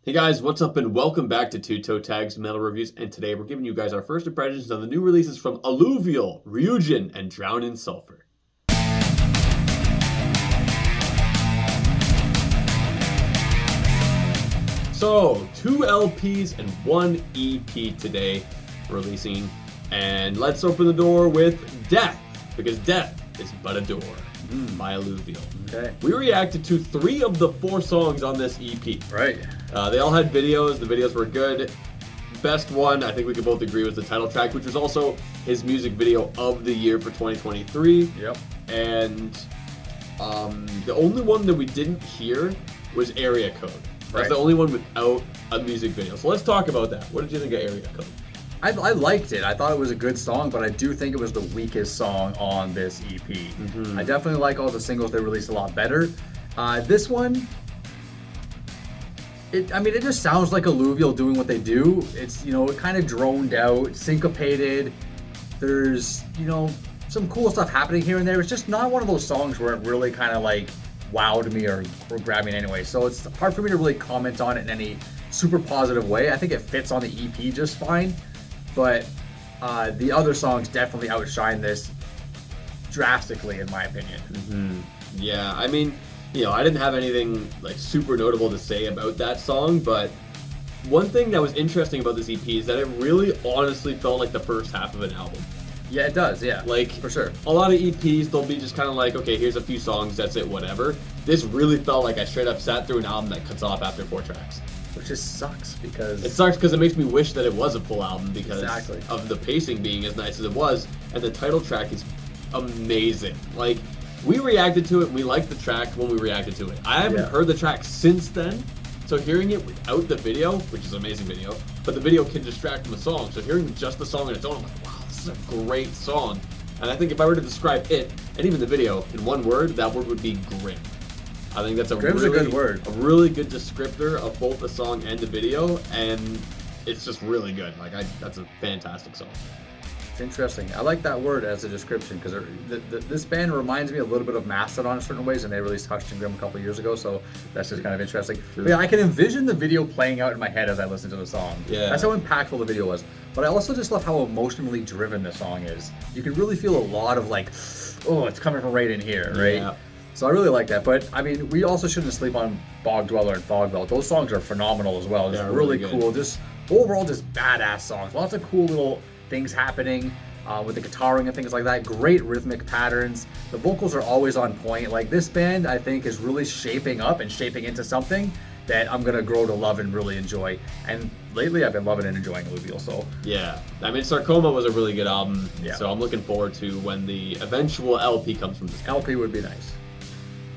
Hey guys, what's up and welcome back to Toe Tags Metal Reviews, and today we're giving you guys our first impressions on the new releases from Alluvial, RYUJIN, and Drown in Sulphur. So, 2 LPs and 1 EP today releasing, and let's open the door with Death, because Death is but a door by Alluvial. Okay. We reacted to 3 of the 4 songs on this EP. Right. They all had videos. The videos were good. Best one, I think we can both agree, was the title track, which was also his music video of the year for 2023. Yep. And the only one that we didn't hear was Area Code. That's Right. the only one without a music video. So let's talk about that. What did you think of Area Code? I liked it. I thought it was a good song, but I do think it was the weakest song on this EP. I definitely like all the singles they released a lot better. This one, it just sounds like Alluvial doing what they do. It's, kind of droned out, syncopated. There's, some cool stuff happening here and there. It's just not one of those songs where it really kind of like wowed me or grabbed me in any way. So it's hard for me to really comment on it in any super positive way. I think it fits on the EP just fine. But the other songs definitely outshine this drastically, in my opinion. Yeah, I mean, I didn't have anything like super notable to say about that song, but one thing that was interesting about this EP is that it really honestly felt like the first half of an album. Yeah, it does, yeah. Like, for sure. A lot of EPs, they'll be just kind of like, okay, here's a few songs, that's it, whatever. This really felt like I straight up sat through an album that cuts off after 4 tracks. Which just sucks because... It sucks because it makes me wish that it was a full album because Exactly. of the pacing being as nice as it was, and the title track is amazing. Like, we reacted to it, and we liked the track when we reacted to it. I haven't heard the track since then, so hearing it without the video, which is an amazing video, but the video can distract from the song, so hearing just the song on its own, I'm like, wow, this is a great song. And I think if I were to describe it, and even the video, in one word, that word would be grim. I think that's a good word. A really good descriptor of both the song and the video, and it's just really good. That's a fantastic song. It's interesting. I like that word as a description because this band reminds me a little bit of Mastodon in certain ways, and they released Hushed and Grim a couple years ago, so that's just kind of interesting. But yeah, I can envision the video playing out in my head as I listen to the song. Yeah. That's how impactful the video was. But I also just love how emotionally driven the song is. You can really feel a lot of like, oh, it's coming from right in here, right? Yeah. So I really like that, but I mean, we also shouldn't sleep on Bog Dweller and Fog Belt. Those songs are phenomenal as well. Just really cool. Just overall, just badass songs. Lots of cool little things happening with the guitaring and things like that. Great rhythmic patterns. The vocals are always on point. Like this band, I think, is really shaping up and shaping into something that I'm gonna grow to love and really enjoy. And lately, I've been loving and enjoying Alluvial. So yeah, I mean, Sarcoma was a really good album. Yeah. So I'm looking forward to when the eventual LP comes from this. LP would be nice.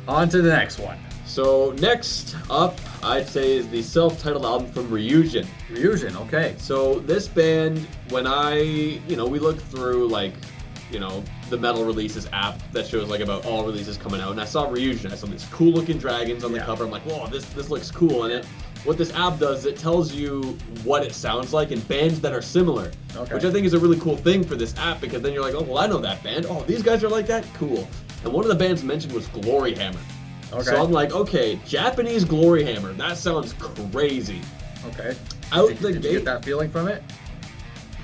On to the next one. So next up, I'd say, is the self-titled album from RYUJIN. RYUJIN, okay. So this band, when we looked through the metal releases app that shows like about all releases coming out, and I saw RYUJIN. I saw these cool looking dragons on the cover. I'm like, whoa, this looks cool. And what this app does is it tells you what it sounds like in bands that are similar, which I think is a really cool thing for this app, because then you're like, oh, well, I know that band. Oh, these guys are like that? Cool. And one of the bands mentioned was Glory Hammer. Okay. So I'm like, okay, Japanese Glory Hammer. That sounds crazy. Okay. Did you get that feeling from it?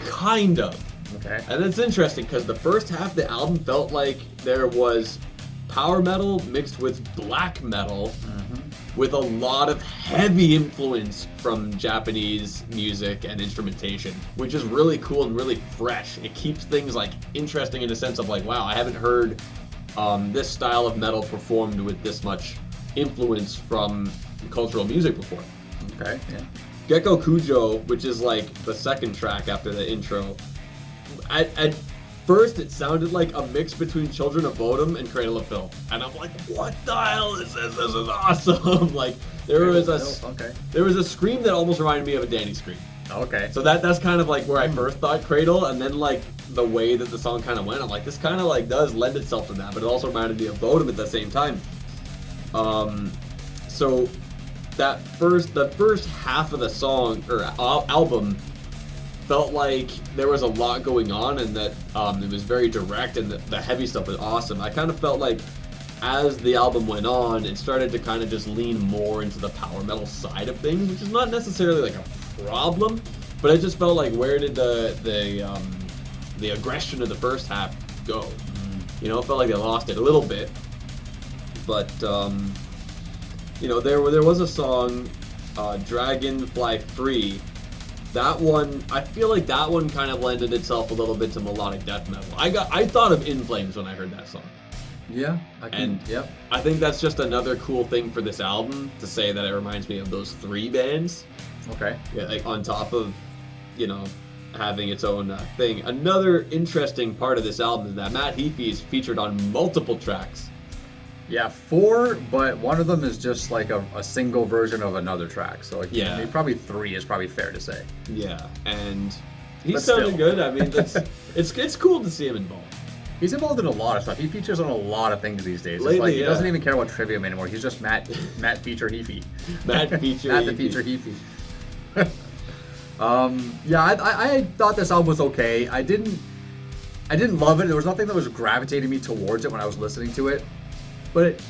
Kind of. Okay. And it's interesting because the first half of the album felt like there was power metal mixed with black metal with a lot of heavy influence from Japanese music and instrumentation, which is really cool and really fresh. It keeps things like interesting in the sense of like, wow, I haven't heard this style of metal performed with this much influence from cultural music before. Okay, yeah. Gecko Kujo, which is like the second track after the intro, at first it sounded like a mix between Children of Bodom and Cradle of Filth, and I'm like, what the hell is this? This is awesome! Like there was a scream that almost reminded me of a Danny scream. Okay. So that's kind of like where I first thought Cradle, and then like the way that the song kind of went, I'm like, this kind of like does lend itself to that, but it also reminded me of Bodom at the same time. So the first half of the song or album felt like there was a lot going on, and that it was very direct, and the heavy stuff was awesome. I kind of felt like as the album went on, it started to kind of just lean more into the power metal side of things, which is not necessarily like a problem, but I just felt like, where did the aggression of the first half go? You know, it felt like they lost it a little bit. But you know, there was a song, Dragonfly Free. That one, I feel like that one kind of lended itself a little bit to melodic death metal. I thought of In Flames when I heard that song. Yeah, Yep. I think that's just another cool thing for this album, to say that it reminds me of those 3 bands. Okay. Yeah, like on top of, you know, having its own thing. Another interesting part of this album is that Matt Heafy is featured on multiple tracks. Yeah, 4, but one of them is just like a single version of another track. So like, yeah, probably 3 is probably fair to say. Yeah, and he's sounding good. I mean, it's cool to see him involved. He's involved in a lot of stuff. He features on a lot of things these days. Lately, it's like he doesn't even care about Trivium anymore. He's just Matt feature Heafy. Matt feature Matt the feature Heafy. Yeah, I thought this album was okay. I didn't love it. There was nothing that was gravitating me towards it when I was listening to it. But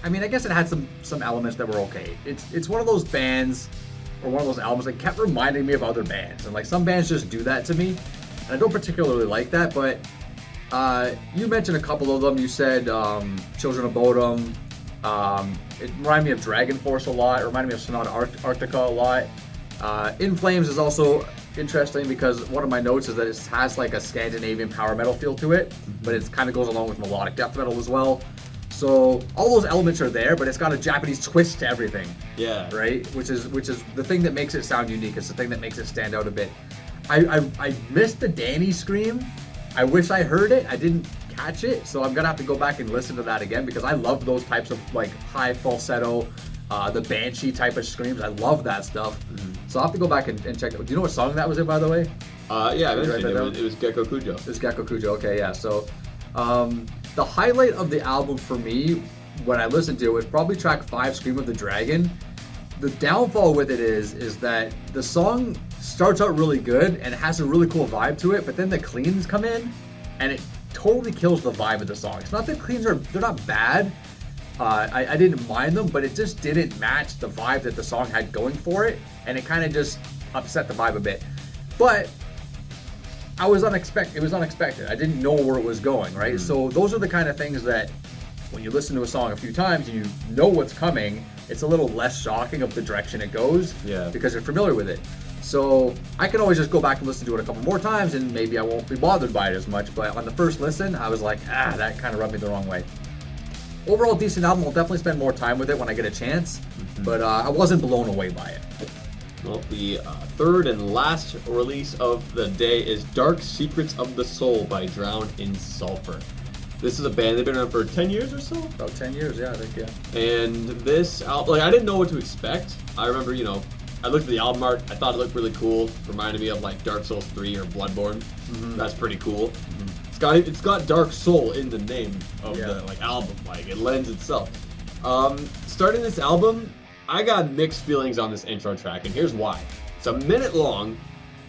I mean, I guess it had some elements that were okay. It's one of those bands or one of those albums that kept reminding me of other bands, and like some bands just do that to me, and I don't particularly like that. But you mentioned a couple of them. You said Children of Bodom. It reminded me of Dragon Force a lot. It reminded me of Sonata Arctica a lot. In Flames is also interesting because one of my notes is that it has like a Scandinavian power metal feel to it, but it kind of goes along with melodic death metal as well. So all those elements are there, but it's got a Japanese twist to everything. Yeah. Right? Which is the thing that makes it sound unique. It's the thing that makes it stand out a bit. I missed the Danny scream. I wish I heard it. I didn't catch it, so I'm gonna have to go back and listen to that again because I love those types of like high falsetto, the banshee type of screams. I love that stuff. So I'll have to go back and check it. Do you know what song that was in, by the way? Yeah, I mentioned it was Gecko Kujo. It was Gecko Kujo. Okay, yeah. So the highlight of the album for me when I listened to it was probably track 5, Scream of the Dragon. The downfall with it is that the song starts out really good and it has a really cool vibe to it, but then the cleans come in and it totally kills the vibe of the song. It's not that cleans they're not bad. I didn't mind them, but it just didn't match the vibe that the song had going for it, and it kind of just upset the vibe a bit. But it was unexpected. I didn't know where it was going, right? So those are the kind of things that when you listen to a song a few times and you know what's coming, it's a little less shocking of the direction it goes, because you're familiar with it. So I can always just go back and listen to it a couple more times and maybe I won't be bothered by it as much, but on the first listen, I was like, that kind of rubbed me the wrong way. Overall, decent album. I'll definitely spend more time with it when I get a chance, but I wasn't blown away by it. Well, the third and last release of the day is Dark Secrets of the Soul by Drowned in Sulphur. This is a band, they've been around for 10 years or so? About 10 years, yeah, I think, yeah. And this album, like, I didn't know what to expect. I remember, you know, I looked at the album art, I thought it looked really cool. Reminded me of like Dark Souls 3 or Bloodborne. That's pretty cool. It's got Dark Soul in the name of the like album, like it lends itself. Starting this album, I got mixed feelings on this intro track, and here's why. It's a minute long.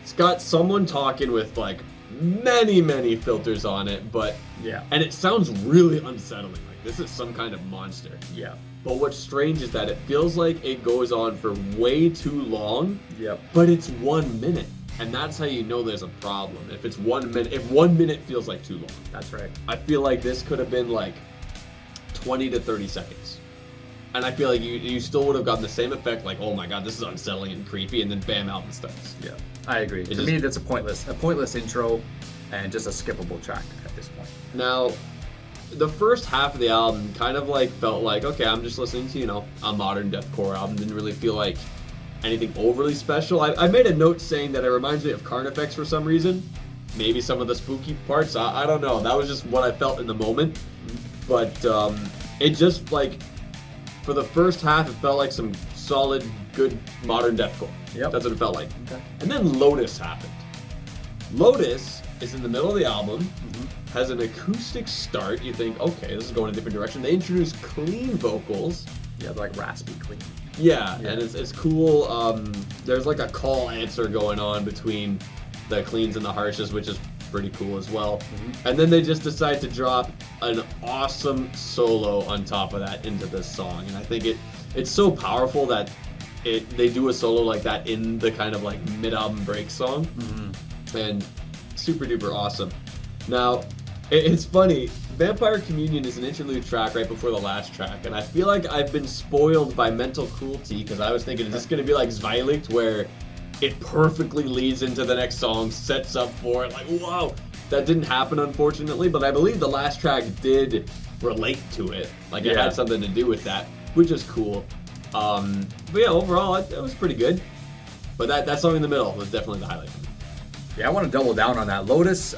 It's got someone talking with like many filters on it, and it sounds really unsettling. Like this is some kind of monster. Yeah. But what's strange is that it feels like it goes on for way too long. Yep. But it's 1 minute. And that's how you know there's a problem. If it's 1 minute, if 1 minute feels like too long. That's right. I feel like this could have been like 20 to 30 seconds. And I feel like you still would have gotten the same effect, like, oh my god, this is unsettling and creepy, and then bam, album starts. Yeah, I agree. To me, that's a pointless intro and just a skippable track at this point. Now, the first half of the album kind of like felt like, okay, I'm just listening to, you know, a modern deathcore album. Didn't really feel like anything overly special. I made a note saying that it reminds me of Carnifex for some reason. Maybe some of the spooky parts. I don't know. That was just what I felt in the moment. But it just like, for the first half, it felt like some solid, good modern deathcore. Yep. That's what it felt like. Okay. And then Lotus happened. Lotus is in the middle of the album, has an acoustic start. You think, okay, this is going a different direction. They introduce clean vocals. Yeah, like raspy clean. Yeah, and it's cool. There's like a call answer going on between the cleans and the harshes, which is pretty cool as well. And then they just decide to drop an awesome solo on top of that into this song. And I think it's so powerful that they do a solo like that in the kind of like mid-album break song. And super duper awesome. Now, it's funny, Vampire Communion is an interlude track right before the last track, and I feel like I've been spoiled by Mental Cruelty, because I was thinking, is this going to be like Zweiligt, where it perfectly leads into the next song, sets up for it, like, wow. That didn't happen, unfortunately, but I believe the last track did relate to it. Like, it had something to do with that, which is cool. But yeah, overall, it was pretty good. But that song in the middle was definitely the highlight for me. Yeah, I want to double down on that. Lotus,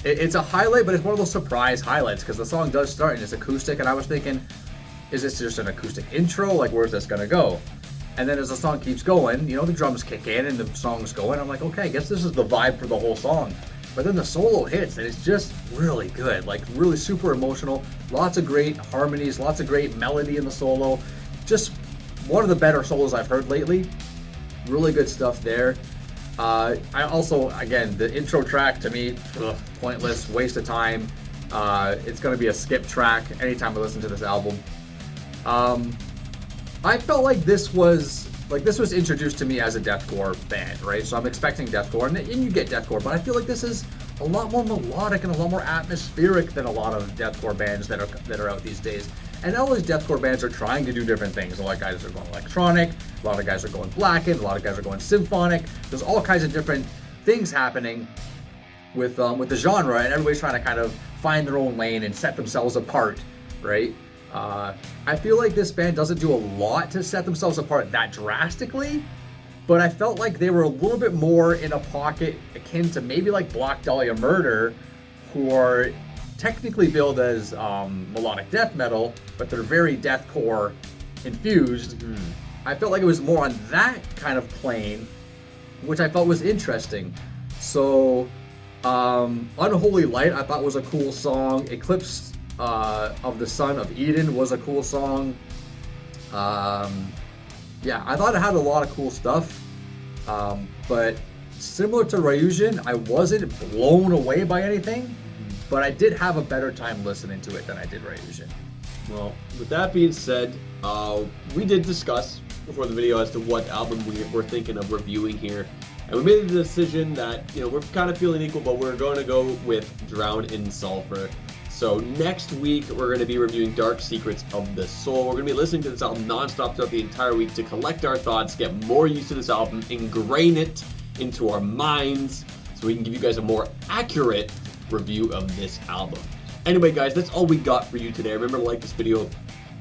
it's a highlight, but it's one of those surprise highlights because the song does start and it's acoustic, and I was thinking, is this just an acoustic intro? Like, where's this gonna go? And then as the song keeps going, the drums kick in and the song's going. I'm like, okay, I guess this is the vibe for the whole song. But then the solo hits and it's just really good, like really super emotional. Lots of great harmonies, lots of great melody in the solo. Just one of the better solos I've heard lately. Really good stuff there. I also, again, the intro track to me, pointless, waste of time. It's going to be a skip track anytime I listen to this album. I felt like this was introduced to me as a deathcore band, right? So I'm expecting deathcore, and you get deathcore, but I feel like this is a lot more melodic and a lot more atmospheric than a lot of deathcore bands that are out these days. And all these deathcore bands are trying to do different things. A lot of guys are going electronic, a lot of guys are going blackened, a lot of guys are going symphonic. There's all kinds of different things happening with the genre, and everybody's trying to kind of find their own lane and set themselves apart, right? I feel like this band doesn't do a lot to set themselves apart that drastically, but I felt like they were a little bit more in a pocket akin to maybe like Black Dahlia Murder, who are technically billed as melodic death metal, but they're very deathcore infused. I felt like it was more on that kind of plane, which I felt was interesting. So, Unholy Light I thought was a cool song. Eclipse of the Son of Eden was a cool song. Yeah, I thought it had a lot of cool stuff. But similar to RYUJIN, I wasn't blown away by anything, but I did have a better time listening to it than I did RYUJIN. Well, with that being said, we did discuss before the video as to what album we're thinking of reviewing here. And we made the decision that, we're kind of feeling equal, but we're going to go with Drown in Sulphur. So next week, we're going to be reviewing Dark Secrets of the Soul. We're going to be listening to this album nonstop throughout the entire week to collect our thoughts, get more used to this album, ingrain it into our minds, so we can give you guys a more accurate review of this album. Anyway, guys, that's all we got for you today. Remember to like this video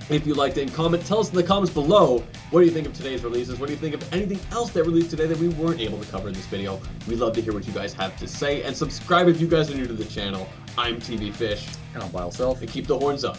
if you liked it, and comment. Tell us in the comments below, what do you think of today's releases? What do you think of anything else that released today that we weren't able to cover in this video? We'd love to hear what you guys have to say, and subscribe if you guys are new to the channel. I'm TV Fish. And I'm Wild Self. And keep the horns up.